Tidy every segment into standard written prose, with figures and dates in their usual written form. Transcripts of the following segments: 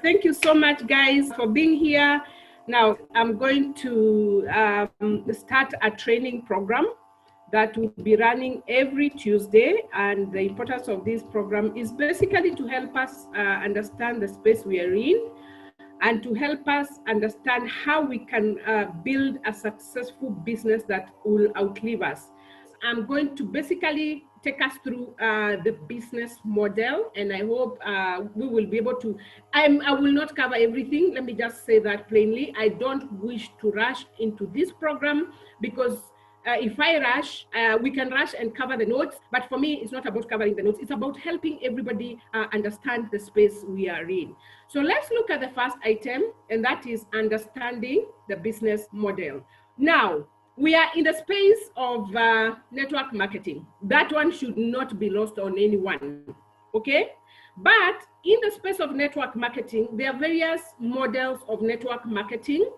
Thank you so much, guys, for being here. Now, I'm going to start a training program that will be running every Tuesday. And the importance of this program is basically to help us understand the space we are in and to help us understand how we can build a successful business that will outlive us. I'm going to basically take us through the business model, and I hope we will be able to. I will not cover everything. Let me just say that plainly. I don't wish to rush into this program because if I rush, we can rush and cover the notes. But for me, it's not about covering the notes. It's about helping everybody understand the space we are in. So let's look at the first item, and that is understanding the business model. Now, we are in the space of network marketing. That one should not be lost on anyone, okay? But in the space of network marketing, there are various models of network marketing.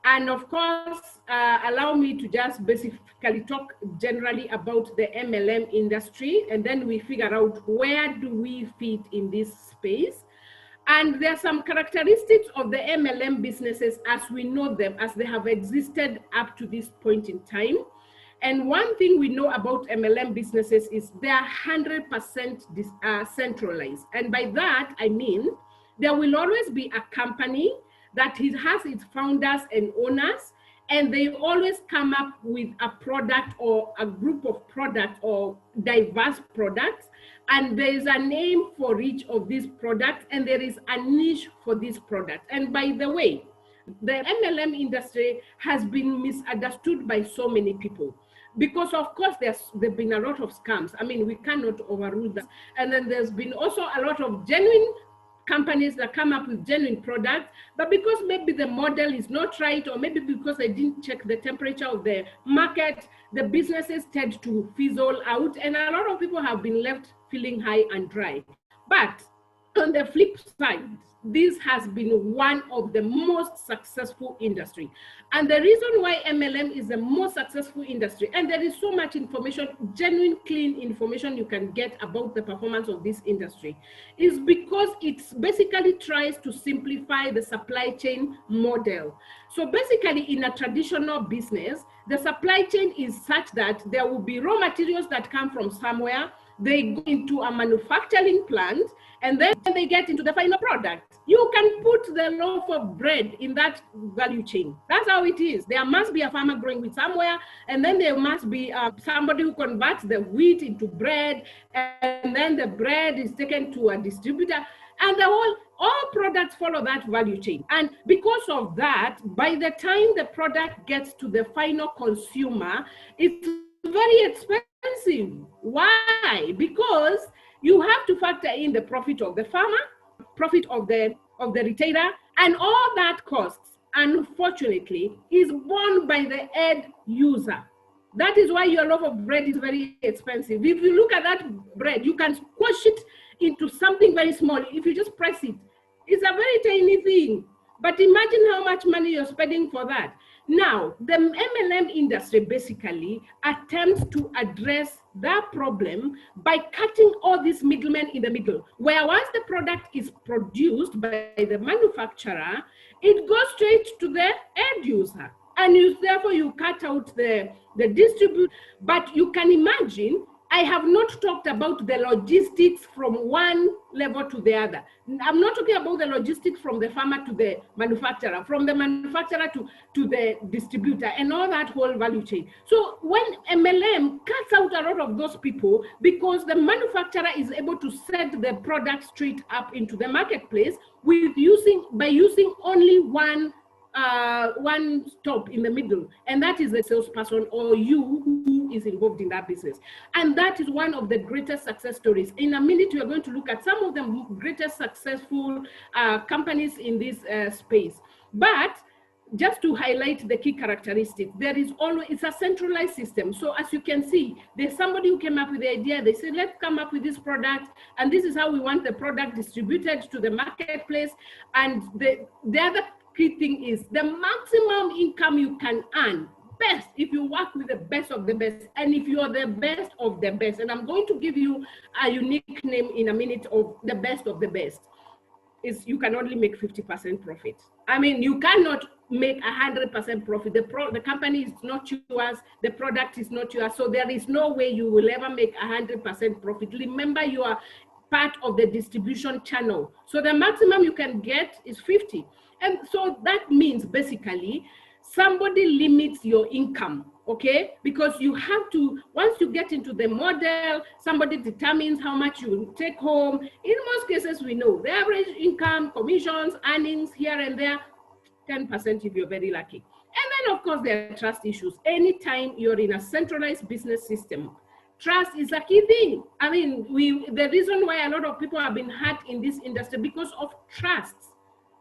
And of course, allow me to just basically talk generally about the MLM industry, and then we figure out where do we fit in this space. And there are some characteristics of the MLM businesses as we know them, as they have existed up to this point in time. And one thing we know about MLM businesses is they are 100% centralized. And by that, I mean, there will always be a company that has its founders and owners, and they always come up with a product or a group of products or diverse products. And there is a name for each of these products, and there is a niche for this product. And by the way, the MLM industry has been misunderstood by so many people because, of course, there've been a lot of scams. I mean, we cannot overrule that. And then there's been also a lot of genuine companies that come up with genuine products, but because maybe the model is not right, or maybe because they didn't check the temperature of the market, the businesses tend to fizzle out, and a lot of people have been left feeling high and dry. But on the flip side, this has been one of the most successful industry. And the reason why MLM is the most successful industry, and there is so much information, genuine, clean information you can get about the performance of this industry, is because it basically tries to simplify the supply chain model. So basically, in a traditional business, the supply chain is such that there will be raw materials that come from somewhere, they go into a manufacturing plant, and then they get into the final product. You can put the loaf of bread in that value chain. That's how it is. There must be a farmer growing wheat somewhere, and then there must be somebody who converts the wheat into bread, and then the bread is taken to a distributor, and all products follow that value chain. And because of that, by the time the product gets to the final consumer, it's very expensive. Why? Because you have to factor in the profit of the farmer, profit of the retailer, and all that costs, unfortunately, is borne by the end user. That is why your loaf of bread is very expensive. If you look at that bread, you can squash it into something very small. If you just press it, it's a very tiny thing. But imagine how much money you're spending for that. Now, the MLM industry basically attempts to address that problem by cutting all these middlemen in the middle, where once the product is produced by the manufacturer, it goes straight to the end user. And therefore you cut out the distributor. But you can imagine, I have not talked about the logistics from one level to the other. I'm not talking about the logistics from the farmer to the manufacturer, from the manufacturer to the distributor, and all that whole value chain. So when MLM cuts out a lot of those people, because the manufacturer is able to send the product straight up into the marketplace by using only one stop in the middle, and that is the salesperson or you who is involved in that business. And that is one of the greatest success stories. In a minute, we are going to look at some of the greatest successful companies in this space. But just to highlight the key characteristics, it's a centralized system. So as you can see, there's somebody who came up with the idea. They said, let's come up with this product, and this is how we want the product distributed to the marketplace. And the other key thing is the maximum income you can earn best if you work with the best of the best, and if you are the best of the best. And I'm going to give you a unique name in a minute of the best of the best. is you can only make 50% profit. I mean, you cannot make 100% profit. The company is not yours, the product is not yours, so there is no way you will ever make 100% profit. Remember, you are part of the distribution channel, so the maximum you can get is 50. And so that means basically somebody limits your income, okay? Because you have to, once you get into the model, somebody determines how much you will take home. In most cases, we know the average income, commissions, earnings here and there, 10% if you're very lucky. And then of course there are trust issues. Anytime you're in a centralized business system, trust is a key thing. I mean, the reason why a lot of people have been hurt in this industry because of trust.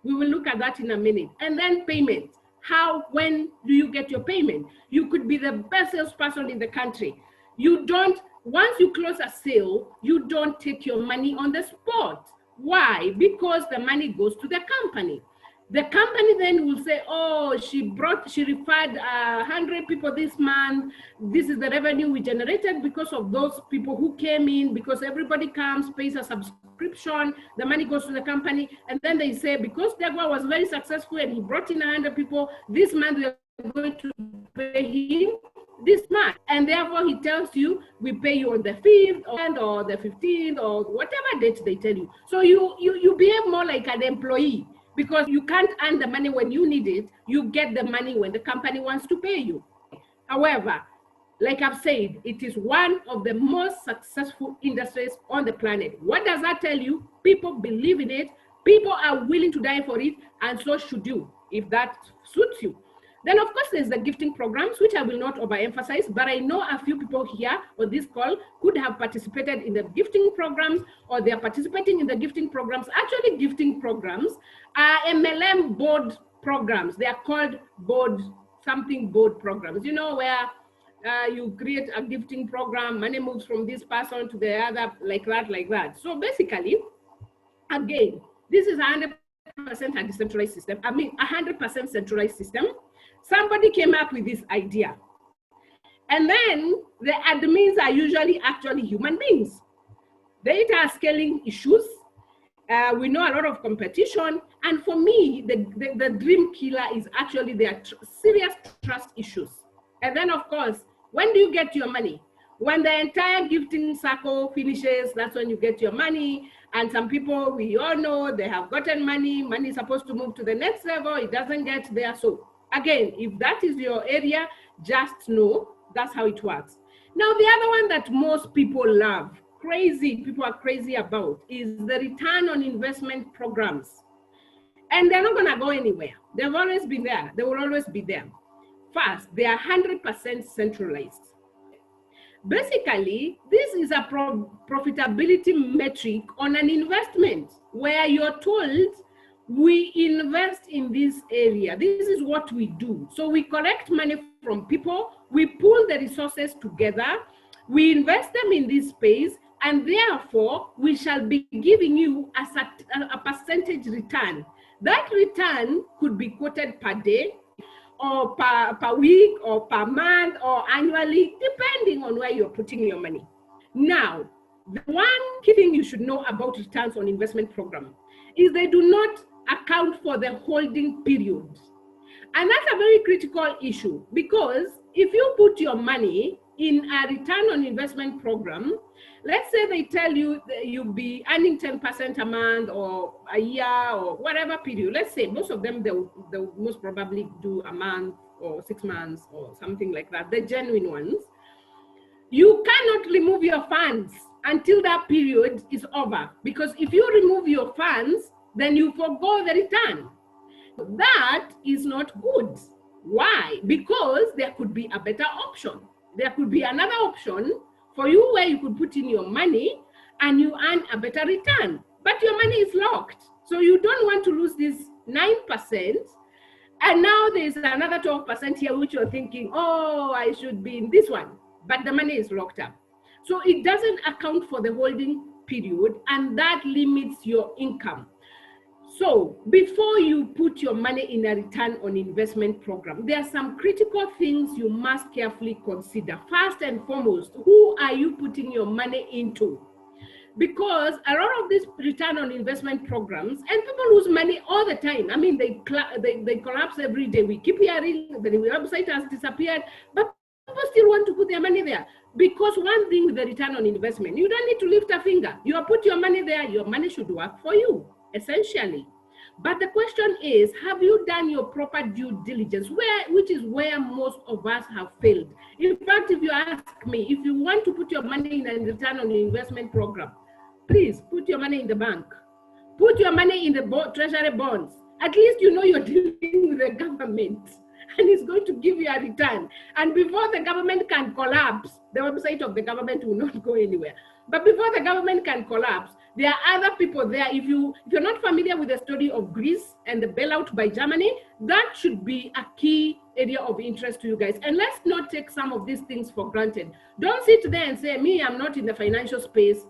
We will look at that in a minute. And then payment. How, when do you get your payment? You could be the best salesperson in the country. You don't, once you close a sale, you don't take your money on the spot. Why? Because the money goes to the company. The company then will say, oh, she referred 100 people this month. This is the revenue we generated because of those people who came in, because everybody comes, pays a subscription, the money goes to the company. And then they say, because Degwa was very successful and he brought in 100 people, this month we are going to pay him this month. And therefore he tells you, we pay you on the 5th or the 15th or whatever date they tell you. So you behave more like an employee, because you can't earn the money when you need it. You get the money when the company wants to pay you. However, like I've said, it is one of the most successful industries on the planet. What does that tell you? People believe in it. People are willing to die for it, and so should you, if that suits you. Then, of course, there's the gifting programs, which I will not overemphasize, but I know a few people here on this call could have participated in the gifting programs, or they are participating in the gifting programs. Actually, gifting programs are MLM board programs. They are called board programs, you know, where you create a gifting program, money moves from this person to the other, like that. So basically, again, this is 100% a decentralized system. I mean, 100% centralized system. Somebody came up with this idea. And then the admins are usually actually human beings. They are scaling issues. We know a lot of competition. And for me, the dream killer is actually their serious trust issues. And then, of course, when do you get your money? When the entire gifting circle finishes, that's when you get your money. And some people, we all know, they have gotten money. Money is supposed to move to the next level. It doesn't get there. So again, if that is your area, just know that's how it works. Now, the other one that most people love, people are crazy about, is the return on investment programs. And they're not going to go anywhere. They've always been there. They will always be there. First, they are 100% centralized. Basically, this is a profitability metric on an investment where you're told, we invest in this area. This is what we do. So we collect money from people, we pool the resources together, we invest them in this space, and therefore we shall be giving you a percentage return. That return could be quoted per day, or per week, or per month, or annually, depending on where you're putting your money. Now, the one key thing you should know about returns on investment program is they do not account for the holding period. And that's a very critical issue, because if you put your money in a return on investment program, let's say they tell you that you'll be earning 10% a month or a year or whatever period. Let's say most of them, they'll most probably do a month or 6 months or something like that, the genuine ones. You cannot remove your funds until that period is over, because if you remove your funds, then you forgo the return. That is not good. Why? Because there could be a better option. There could be another option for you where you could put in your money and you earn a better return, but your money is locked. So you don't want to lose this 9%. And now there's another 12% here, which you're thinking, oh, I should be in this one, but the money is locked up. So it doesn't account for the holding period, and that limits your income. So before you put your money in a return on investment program, there are some critical things you must carefully consider. First and foremost, who are you putting your money into? because a lot of these return on investment programs, and people lose money all the time. I mean, they collapse every day. We keep hearing the website has disappeared, but people still want to put their money there. Because one thing with the return on investment, you don't need to lift a finger. You have put your money there, your money should work for you, essentially. But the question is, have you done your proper due diligence, which is where most of us have failed? In fact, if you ask me, if you want to put your money in a return on investment program, please put your money in the bank. Put your money in the treasury bonds. At least you know you're dealing with the government and it's going to give you a return. And before the government can collapse, the website of the government will not go anywhere. But before the government can collapse, there are other people there. If you're not familiar with the story of Greece and the bailout by Germany, that should be a key area of interest to you guys. And let's not take some of these things for granted. Don't sit there and say, me, I'm not in the financial space,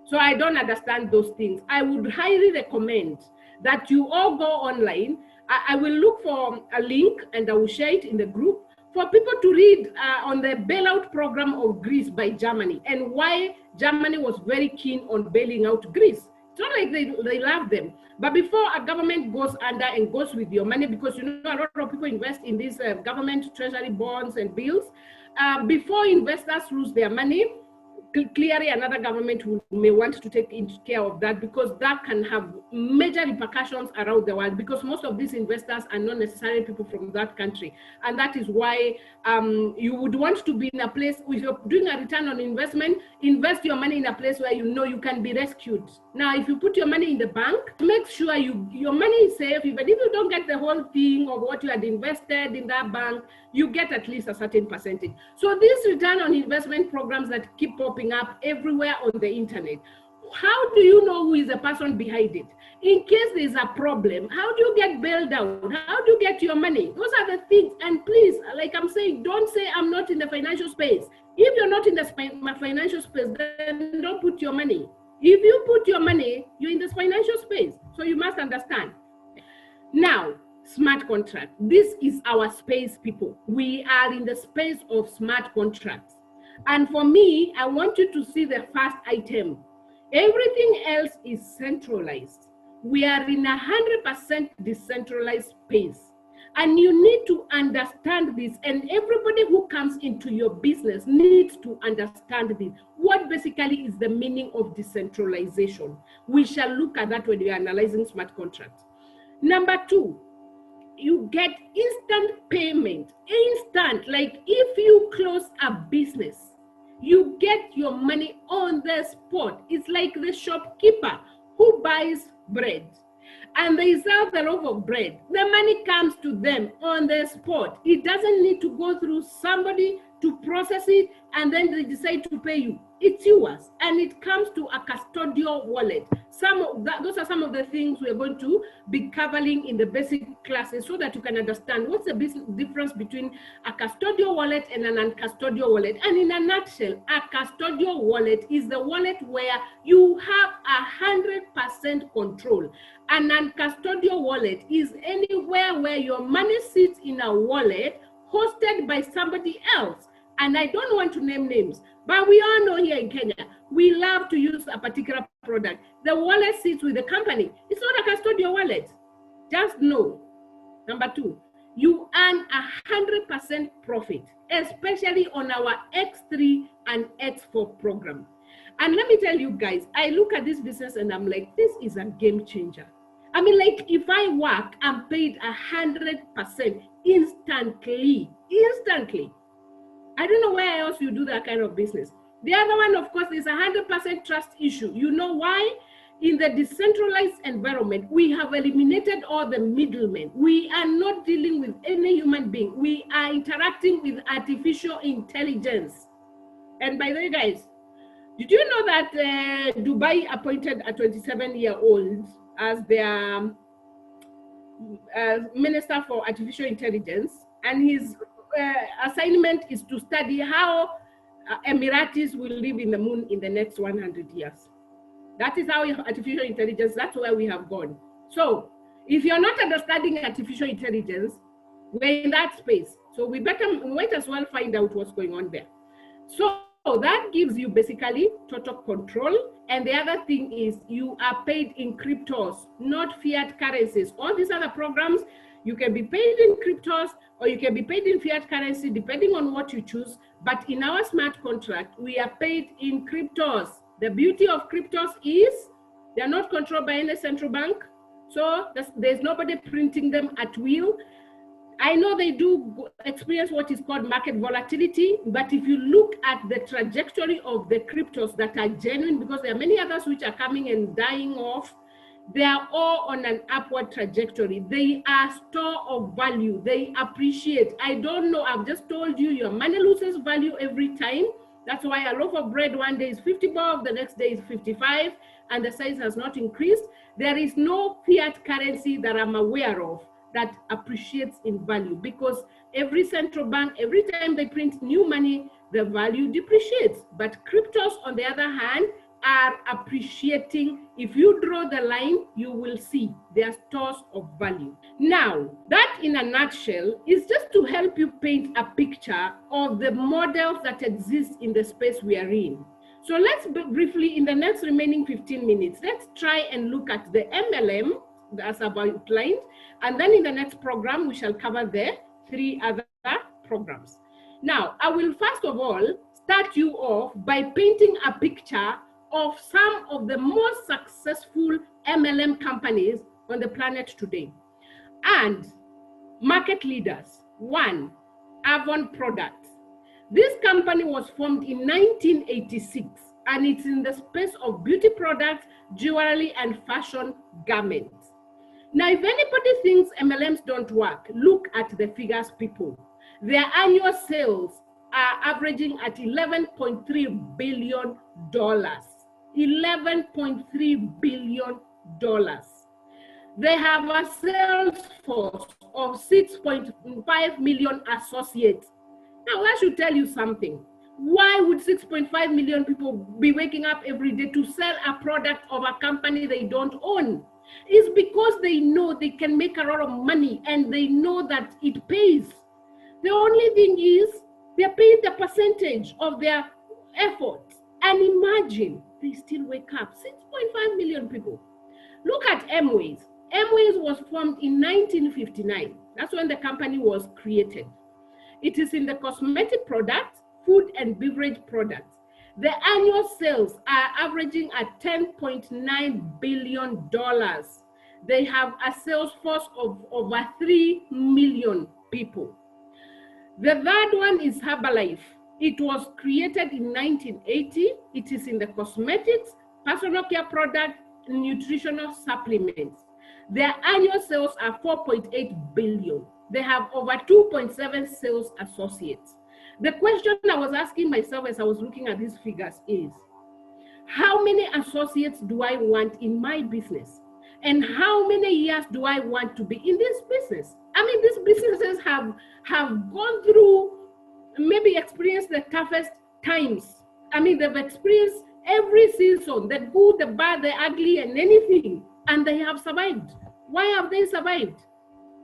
so I don't understand those things. I would highly recommend that you all go online. I will look for a link and I will share it in the group for people to read on the bailout program of Greece by Germany and why Germany was very keen on bailing out Greece. It's not like they love them, but before a government goes under and goes with your money, because you know a lot of people invest in these government treasury bonds and bills, before investors lose their money, clearly another government may want to take care of that, because that can have major repercussions around the world, because most of these investors are not necessarily people from that country. And that is why you would want to be in a place, if you're doing a return on investment, invest your money in a place where you know you can be rescued. Now, if you put your money in the bank, make sure your money is safe. Even if you don't get the whole thing of what you had invested in that bank, you get at least a certain percentage. So these return on investment programs that keep popping up everywhere on the internet, how do you know who is the person behind it? In case there's a problem, how do you get bailed out? How do you get your money? Those are the things. And please, like I'm saying, don't say I'm not in the financial space. If you're not in the financial space, then don't put your money. If you put your money, you're in this financial space. So you must understand. Now, smart contract. This is our space, people. We are in the space of smart contracts. And for me, I want you to see the first item. Everything else is centralized. We are in 100% decentralized space. And you need to understand this. And everybody who comes into your business needs to understand this. What basically is the meaning of decentralization? We shall look at that when we are analyzing smart contracts. Number two, you get instant payment. Instant, like if you close a business, you get your money on the spot. It's like the shopkeeper who buys bread and they sell the loaf of bread. The money comes to them on the spot. It doesn't need to go through somebody to process it and then they decide to pay you. It's yours, and it comes to a custodial wallet. Those are some of the things we're going to be covering in the basic classes so that you can understand what's the difference between a custodial wallet and an uncustodial wallet. And in a nutshell, a custodial wallet is the wallet where you have 100% control. An uncustodial wallet is anywhere where your money sits in a wallet hosted by somebody else. And I don't want to name names, but we all know here in Kenya, we love to use a particular product. The wallet sits with the company. It's not a custodial wallet. Just know. Number two, you earn 100% profit, especially on our X3 and X4 program. And let me tell you guys, I look at this business and I'm like, this is a game changer. I mean, like if I work, I'm paid 100% instantly. I don't know where else you do that kind of business. The other one, of course, is 100% trust issue. You know why? In the decentralized environment, we have eliminated all the middlemen. We are not dealing with any human being. We are interacting with artificial intelligence. And by the way, guys, did you know that Dubai appointed a 27-year-old as their Minister for Artificial Intelligence? And his assignment is to study how Emiratis will live in the moon in the next 100 years. That is how artificial intelligence, that's where we have gone. So if you're not understanding artificial intelligence, we're in that space. So we might as well find out what's going on there. So that gives you basically total control And the other thing is you are paid in cryptos, not fiat currencies. All these other programs, you can be paid in cryptos or you can be paid in fiat currency, depending on what you choose. But in our smart contract, we are paid in cryptos. The beauty of cryptos is they're not controlled by any central bank. So there's nobody printing them at will. I know they do experience what is called market volatility, but if you look at the trajectory of the cryptos that are genuine, because there are many others which are coming and dying off, they are all on an upward trajectory. They are store of value. They appreciate. I don't know, I've just told you, your money loses value every time. That's why a loaf of bread one day is 50 bob, the next day is 55, and the size has not increased. There is no fiat currency that I'm aware of that appreciates in value, because every central bank, every time they print new money, the value depreciates. But cryptos, on the other hand, are appreciating. If you draw the line, you will see they are stores of value. Now, that in a nutshell is just to help you paint a picture of the models that exist in the space we are in. So let's briefly, in the next remaining 15 minutes, let's try and look at the MLM as I've outlined, and then in the next program we shall cover the 3 other programs. Now, I will first of all start you off by painting a picture of some of the most successful MLM companies on the planet today. And market leaders. 1, Avon Products. This company was formed in 1986, and it's in the space of beauty products, jewelry, and fashion garments. Now, if anybody thinks MLMs don't work, look at the figures, people. Their annual sales are averaging at $11.3 billion. $11.3 billion. They have a sales force of 6.5 million associates. Now, I should tell you something. Why would 6.5 million people be waking up every day to sell a product of a company they don't own? It's because they know they can make a lot of money and they know that it pays. The only thing is they're paid the percentage of their effort. And imagine they still wake up. 6.5 million people. Look at Amways. Amways was formed in 1959. That's when the company was created. It is in the cosmetic products, food and beverage products. The annual sales are averaging at $10.9 billion. They have a sales force of over 3 million people. The third one is Herbalife. It was created in 1980. It is in the cosmetics, personal care product, and nutritional supplements. Their annual sales are 4.8 billion. They have over 2.7 sales associates. The question I was asking myself as I was looking at these figures is, how many associates do I want in my business? And how many years do I want to be in this business? I mean, these businesses have gone through, maybe experienced the toughest times. I mean, they've experienced every season, the good, the bad, the ugly, and anything, and they have survived. Why have they survived?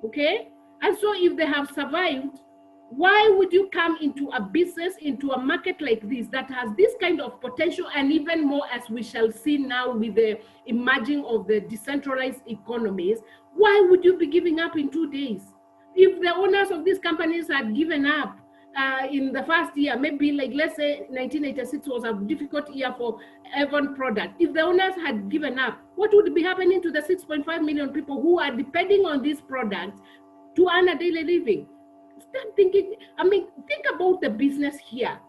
Okay? And so if they have survived, why would you come into a business, into a market like this that has this kind of potential, and even more as we shall see now with the emerging of the decentralized economies? Why would you be giving up in 2 days? If the owners of these companies had given up in the first year, maybe like let's say 1986 was a difficult year for Avon Product. If the owners had given up, what would be happening to the 6.5 million people who are depending on these products to earn a daily living? Start thinking, I mean, think about the business here.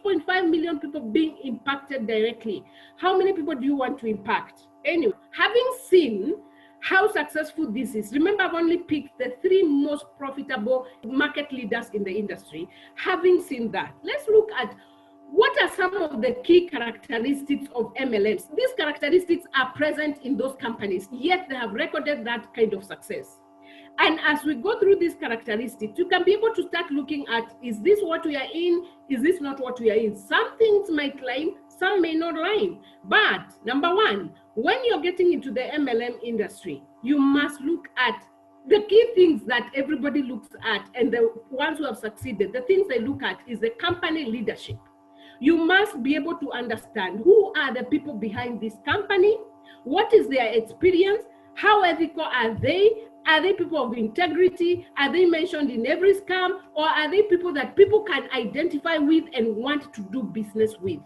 6.5 million people being impacted directly. How many people do you want to impact? Anyway, having seen how successful this is, remember I've only picked the 3 most profitable market leaders in the industry. Having seen that, let's look at what are some of the key characteristics of MLMs. These characteristics are present in those companies, yet they have recorded that kind of success. And as we go through these characteristics, you can be able to start looking at, is this what we are in? Is this not what we are in? Some things might line, some may not line. But number 1, when you're getting into the MLM industry, you must look at the key things that everybody looks at, and the ones who have succeeded, the things they look at is the company leadership. You must be able to understand who are the people behind this company, what is their experience, how ethical are they people of integrity, are they mentioned in every scam, or are they people that people can identify with and want to do business with?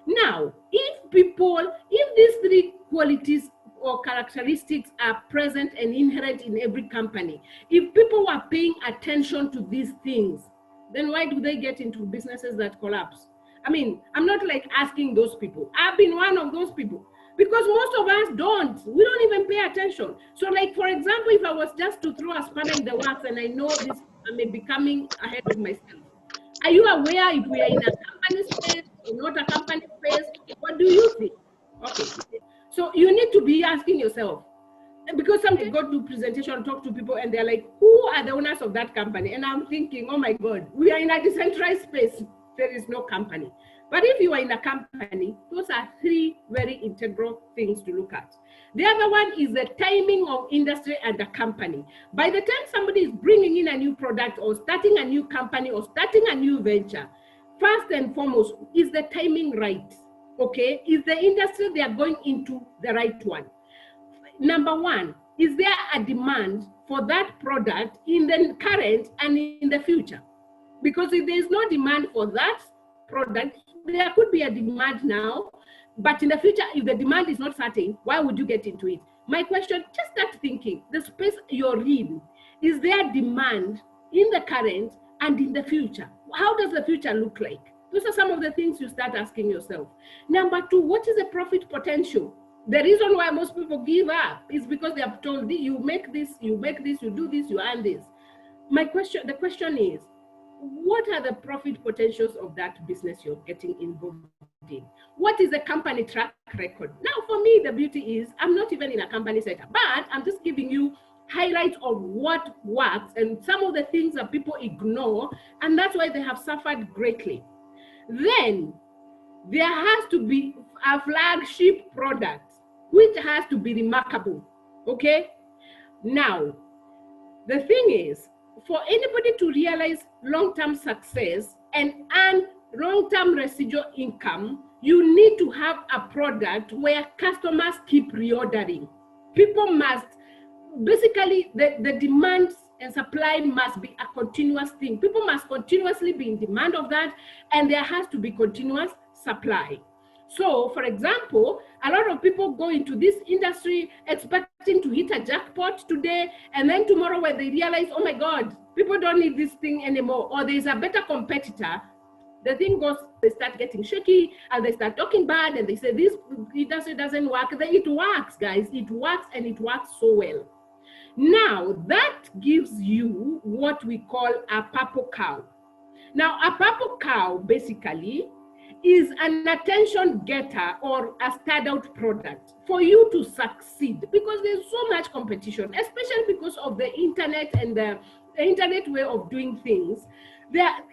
Now, if these three qualities or characteristics are present and inherent in every company, if people are paying attention to these things, then why do they get into businesses that collapse? I mean, I'm not like asking those people. I've been one of those people, because most of us don't. We don't even pay attention. So like, for example, if I was just to throw a spanner in the works and I know this, I may be coming ahead of myself. Are you aware if we are in a company space or not a company space? What do you think? Okay. So you need to be asking yourself, because sometimes go to presentation, talk to people, and they're like, who are the owners of that company? And I'm thinking, oh my God, we are in a decentralized space. There is no company. But if you are in a company, those are three very integral things to look at. The other one is the timing of industry and the company. By the time somebody is bringing in a new product or starting a new company or starting a new venture, first and foremost, is the timing right? Okay, is the industry they are going into the right one? Number one, is there a demand for that product in the current and in the future? Because if there is no demand for that product, there could be a demand now, but in the future, if the demand is not certain, why would you get into it? My question, just start thinking, the space you're in, is there demand in the current and in the future? How does the future look like? Those are some of the things you start asking yourself. Number two, what is the profit potential? The reason why most people give up is because they are told, you make this, you do this, you earn this. The question is, what are the profit potentials of that business you're getting involved in? What is the company track record? Now, for me, the beauty is, I'm not even in a company setup, but I'm just giving you highlights of what works and some of the things that people ignore, and that's why they have suffered greatly. Then, there has to be a flagship product, which has to be remarkable, okay? Now, the thing is, for anybody to realize long-term success and earn long-term residual income, you need to have a product where customers keep reordering. People must, basically, the demand and supply must be a continuous thing. People must continuously be in demand of that, and there has to be continuous supply. So, for example, a lot of people go into this industry expecting to hit a jackpot today, and then tomorrow when they realize, oh my God, people don't need this thing anymore, or there's a better competitor, the thing goes, they start getting shaky, and they start talking bad, and they say, this industry doesn't work. Then it works, guys. It works, and it works so well. Now, that gives you what we call a purple cow. Now, a purple cow, basically, is an attention getter or a standout product for you to succeed, because there's so much competition, especially because of the internet and the internet way of doing things.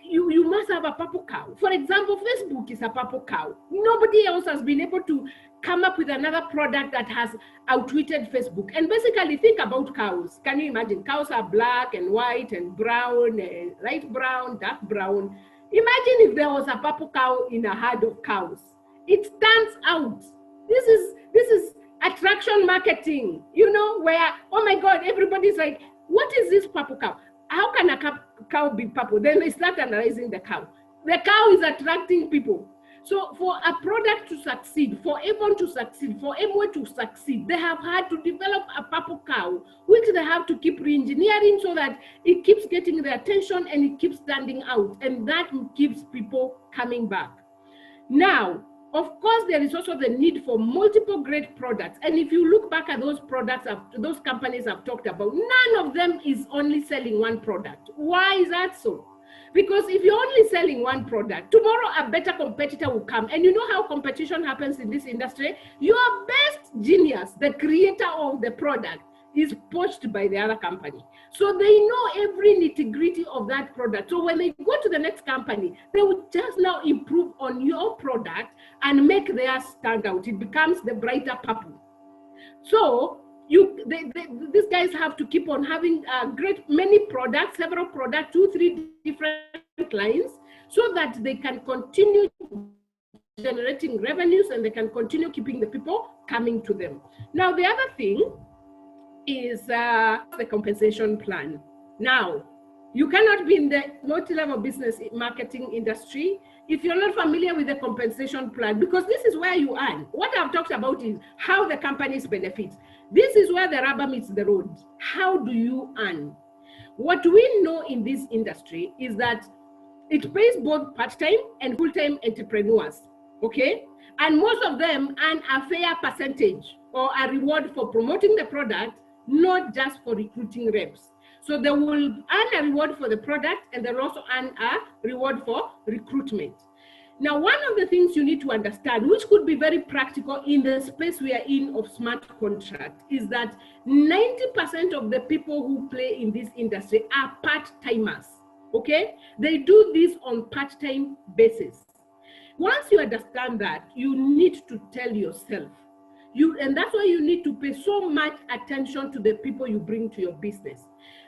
You must have a purple cow. For example, Facebook is a purple cow. Nobody else has been able to come up with another product that has outwitted Facebook. And basically, think about cows. Can you imagine? Cows are black and white and brown, and light brown, dark brown. Imagine if there was a purple cow in a herd of cows. It stands out. This is attraction marketing, you know, where, oh my God, everybody's like, what is this purple cow? How can a cow be purple? Then they start analyzing the cow. The cow is attracting people. So for a product to succeed, for Avon to succeed, for Amway to succeed, they have had to develop a purple cow, which they have to keep re-engineering so that it keeps getting the attention and it keeps standing out. And that keeps people coming back. Now, of course, there is also the need for multiple great products. And if you look back at those products, those companies I've talked about, none of them is only selling one product. Why is that so? Because if you're only selling one product, tomorrow a better competitor will come. And you know how competition happens in this industry? Your best genius, the creator of the product, is poached by the other company. So they know every nitty-gritty of that product. So when they go to the next company, they will just now improve on your product and make theirs stand out. It becomes the brighter purple. So these guys have to keep on having many products, several products, 2-3 different lines, so that they can continue generating revenues, and they can continue keeping the people coming to them. Now, the other thing is the compensation plan. Now, you cannot be in the multi-level business marketing industry if you're not familiar with the compensation plan, because this is where you earn. What I've talked about is how the companies benefit. This is where the rubber meets the road. How do you earn? What we know in this industry is that it pays both part-time and full-time entrepreneurs, okay? And most of them earn a fair percentage or a reward for promoting the product, not just for recruiting reps. So they will earn a reward for the product, and they'll also earn a reward for recruitment. Now, one of the things you need to understand, which could be very practical in the space we are in of smart contract, is that 90% of the people who play in this industry are part-timers, okay? They do this on part-time basis. Once you understand that, you need to tell yourself, and that's why you need to pay so much attention to the people you bring to your business.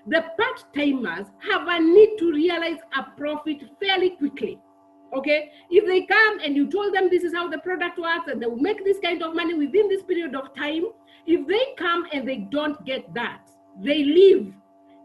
The part-timers have a need to realize a profit fairly quickly. Okay, if they come and you told them this is how the product works and they will make this kind of money within this period of time, if they come and they don't get that, they leave.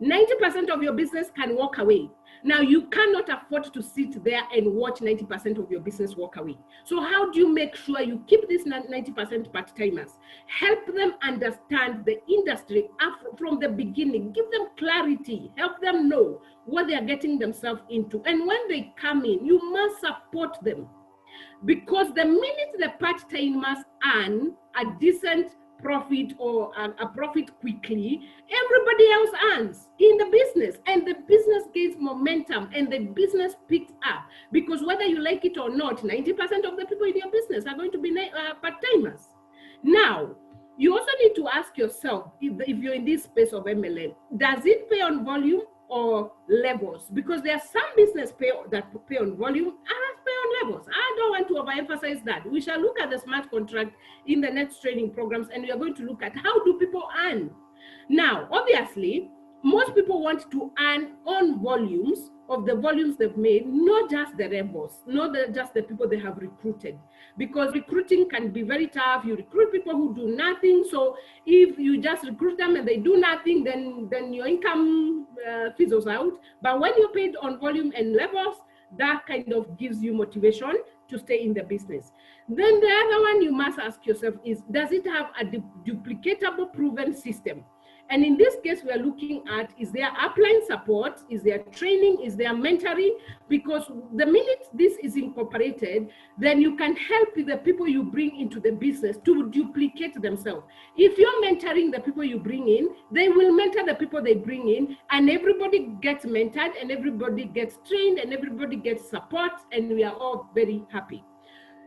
90% of your business can walk away. Now, you cannot afford to sit there and watch 90% of your business walk away. So how do you make sure you keep these 90% part-timers? Help them understand the industry from the beginning. Give them clarity. Help them know what they are getting themselves into. And when they come in, you must support them. Because the minute the part-timers earn a decent profit or a profit quickly, everybody else earns in the business, and the business gains momentum and the business picks up, because whether you like it or not, 90% of the people in your business are going to be part-timers. Now, you also need to ask yourself, if you're in this space of MLM, does it pay on volume or levels? Because there are some business that pay on volume and pay on levels. I don't want to overemphasize that. We shall look at the smart contract in the next training programs, and we are going to look at how do people earn. Now, obviously, most people want to earn on volumes of the volumes they've made, not just the rebels, not just the people they have recruited, because recruiting can be very tough. You recruit people who do nothing. So if you just recruit them and they do nothing, then your income fizzles out. But when you're paid on volume and levels, that kind of gives you motivation to stay in the business. Then the other one you must ask yourself is, does it have a duplicatable, proven system? And in this case, we are looking at, is there upline support? Is there training? Is there mentoring? Because the minute this is incorporated, then you can help the people you bring into the business to duplicate themselves. If you're mentoring the people you bring in, they will mentor the people they bring in, and everybody gets mentored, and everybody gets trained, and everybody gets support, and we are all very happy.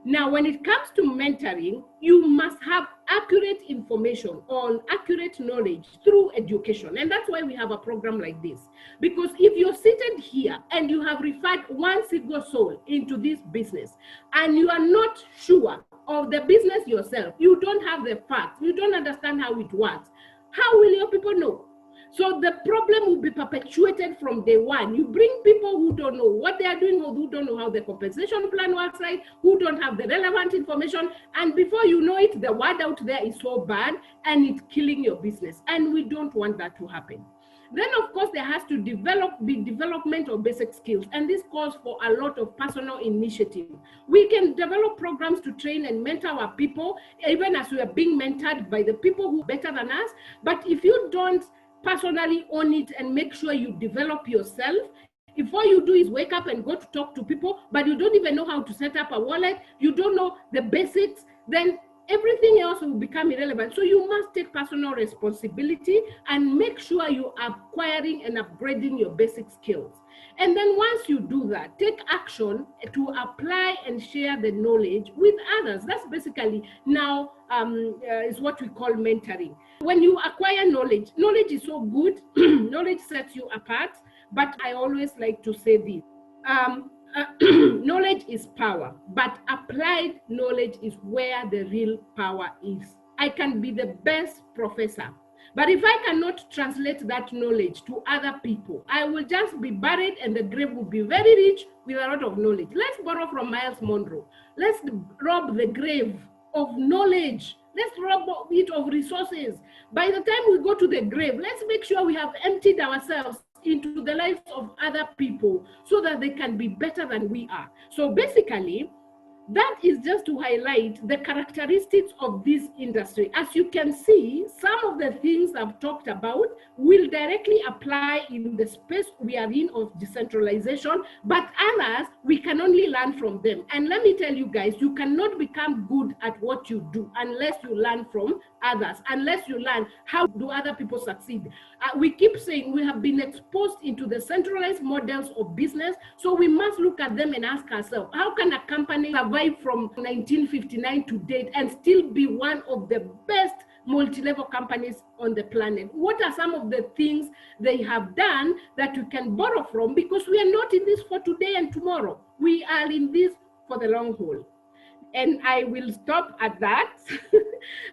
Now, when it comes to mentoring, you must have accurate information on accurate knowledge through education. And that's why we have a program like this. Because if you're seated here and you have referred one single soul into this business, and you are not sure of the business yourself, you don't have the facts, you don't understand how it works, how will your people know? So the problem will be perpetuated from day one. You bring people who don't know what they are doing, or who don't know how the compensation plan works, right? Who don't have the relevant information. And before you know it, the word out there is so bad and it's killing your business. And we don't want that to happen. Then, of course, there has to be development of basic skills. And this calls for a lot of personal initiative. We can develop programs to train and mentor our people, even as we are being mentored by the people who are better than us. But if you don't personally own it and make sure you develop yourself, if all you do is wake up and go to talk to people, but you don't even know how to set up a wallet, you don't know the basics, then everything else will become irrelevant. So you must take personal responsibility and make sure you are acquiring and upgrading your basic skills. And then once you do that, take action to apply and share the knowledge with others. That's basically now is what we call mentoring. When you acquire knowledge, knowledge is so good, knowledge sets you apart, but I always like to say this. Knowledge is power, but applied knowledge is where the real power is. I can be the best professor, But if I cannot translate that knowledge to other people, I will just be buried and the grave will be very rich with a lot of knowledge. Let's borrow from Miles Monroe. Let's rob the grave of knowledge. Let's rob it of resources. By the time we go to the grave, let's make sure we have emptied ourselves into the lives of other people so that they can be better than we are. So basically, that is just to highlight the characteristics of this industry. As you can see, some of the things I've talked about will directly apply in the space we are in of decentralization, but others, we can only learn from them. And let me tell you guys, you cannot become good at what you do unless you learn from others, unless you learn how do other people succeed. We keep saying we have been exposed into the centralized models of business, so we must look at them and ask ourselves, how can a company survive from 1959 to date and still be one of the best multi-level companies on the planet? What are some of the things they have done that we can borrow from? Because we are not in this for today and tomorrow. We are in this for the long haul. And I will stop at that.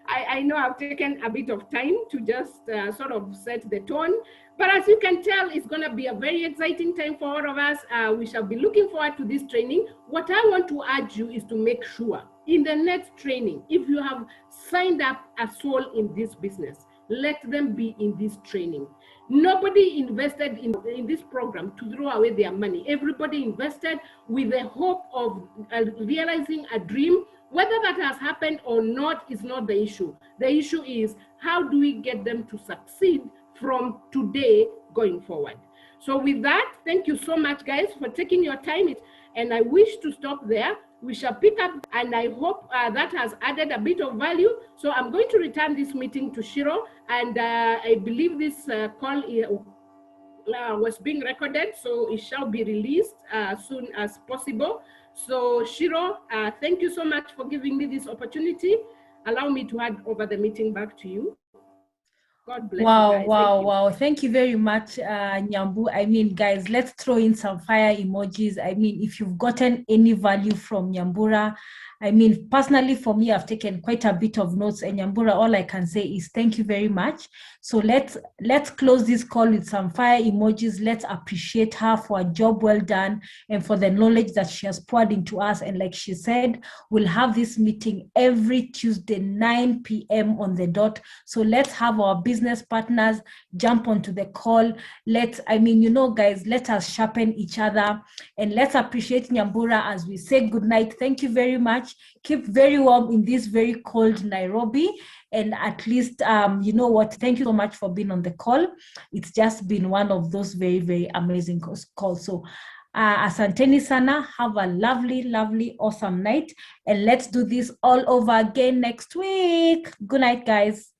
I know I've taken a bit of time to just sort of set the tone, but as you can tell, it's going to be a very exciting time for all of us. We shall be looking forward to this training. What I want to urge you is to make sure in the next training, if you have signed up a soul in this business, let them be in this training. Nobody invested in this program to throw away their money. Everybody invested with the hope of realizing a dream. Whether that has happened or not is not the issue. The issue is, how do we get them to succeed from today going forward? So with that, thank you so much, guys, for taking your time. And I wish to stop there. We shall pick up, and I hope that has added a bit of value. So I'm going to return this meeting to Shiro, and I believe this call was being recorded, so it shall be released as soon as possible. So Shiro, thank you so much for giving me this opportunity. Allow me to hand over the meeting back to you. God bless you guys. Wow. Thank you very much, Nyambu. I mean, guys, let's throw in some fire emojis. I mean, if you've gotten any value from Nyambura, I mean, personally, for me, I've taken quite a bit of notes, and Nyambura, all I can say is thank you very much. So let's close this call with some fire emojis. Let's appreciate her for a job well done and for the knowledge that she has poured into us. And like she said, we'll have this meeting every Tuesday, 9 p.m. on the dot. So let's have our business partners jump onto the call. Guys, let us sharpen each other, and let's appreciate Nyambura as we say goodnight. Thank you very much. Keep very warm in this very cold Nairobi. And at least, thank you so much for being on the call. It's just been one of those very, very amazing calls. So asanteni sana, have a lovely, lovely, awesome night. And let's do this all over again next week. Good night, guys.